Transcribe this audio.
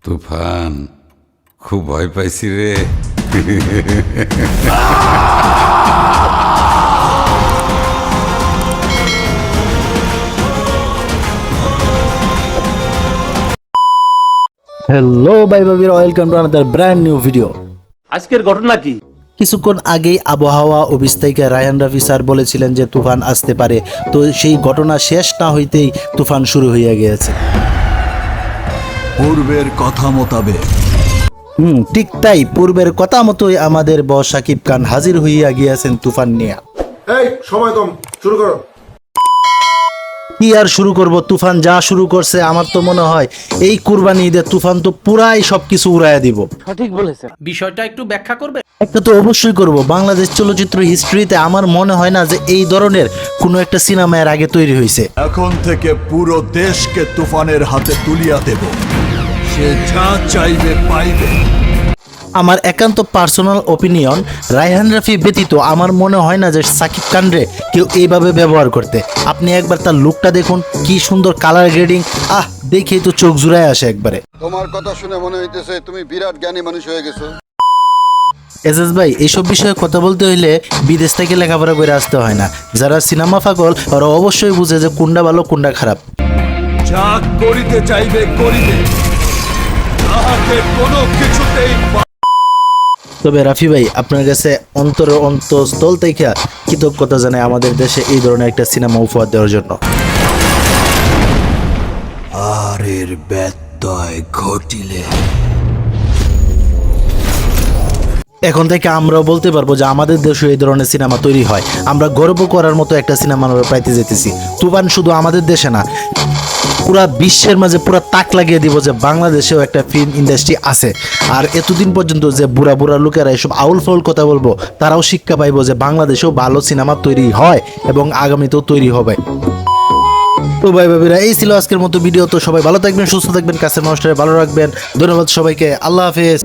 তুফান খুব ভয় পাইছি রে। হ্যালো ভাই ভাবির, welcome to another brand new video. আজকের ঘটনা কি? কিছুক্ষণ আগেই আবহাওয়া অফিস রায়হান রাফি স্যার বলেছিলেন যে তুফান আসতে পারে, তো সেই ঘটনা শেষ না হইতেই তুফান শুরু হয়ে গিয়েছে। পূর্বের কথা মোতাবেক ঠিক তাই, পূর্বের কথা মতোই আমাদের বস সাকিব খান হাজির হইয়া গিয়েছেন তুফান নিয়ে। এই সময় কম, শুরু করো। কি আর শুরু করব, তুফান যা শুরু করছে আমার তো মনে হয় এই কুরবানি ঈদে তুফান তো পুরাই সবকিছু উড়াইয়া দিব। সঠিক বলেছেন। বিষয়টা একটু ব্যাখ্যা করবে? একটা তো অবশ্যই করব। বাংলাদেশ চলচ্চিত্র হিস্ট্রিতে আমার মনে হয় না যে এই ধরনের কোনো একটা সিনেমা এর আগে তৈরি হয়েছে। এখন থেকে পুরো দেশকে তুফানের হাতে তুলিয়া দেব। সে যা চাইবে পাইবে। আমার একান্ত পার্সোনাল ওপিনিয়ন, রায়হান রাফি ব্যতীত আমার মনে হয় না যে সাকিব খানরে কেউ এইভাবে ব্যবহার করতে। আপনি একবার তার লুকটা দেখুন, কি সুন্দর কালার গ্রেডিং, দেখেই তো চোখ জুড়ায় আসে একবারে। তোমার কথা শুনে মনে হইতেছে তুমি বিরাট জ্ঞানী মানুষ হয়ে গেছো। এজাজ ভাই, এইসব বিষয়ে কথা বলতে হইলে বিদেশ থেকে লেখাপড়া করে আসতে হয় না। যারা সিনেমা পাগল ওরা অবশ্যই বুঝে যে কোনটা ভালো কোনটা খারাপ। যা করিতে চাইবে করিবে, তাহাকে কোনো কিছুতেই তবে রাফি ভাই, আপনার কাছে অন্তঃস্থল থেকে কৃতজ্ঞতা জানাই আমাদের দেশে এই ধরনের একটা সিনেমা উপহার দেওয়ার জন্য। আর এর ব্যত্যয় ঘটিলে এখন থেকে আমরাও বলতে পারবো যে আমাদের দেশে এই ধরনের সিনেমা তৈরি হয়। আমরা গর্ব করার মতো একটা সিনেমা আমরা পাইতে যেতেছি। তুফান শুধু আমাদের দেশে না, পুরা বিশ্বের মাঝে পুরা তাক লাগিয়ে দিব যে বাংলাদেশেও একটা ফিল্ম ইন্ডাস্ট্রি আছে। আর এতদিন পর্যন্ত যে বুড়া বুড়া লোকেরা এসব আউল ফাউল কথা বলবো, তারাও শিক্ষা পাইবো যে বাংলাদেশেও ভালো সিনেমা তৈরি হয় এবং আগামীতেও তৈরি হবে। তো ভাই ভাবিরা, এই ছিল আজকের মতো ভিডিও। তো সবাই ভালো থাকবেন, সুস্থ থাকবেন, কাছের মানুষটারে ভালো রাখবেন। ধন্যবাদ সবাইকে, আল্লাহ হাফেজ।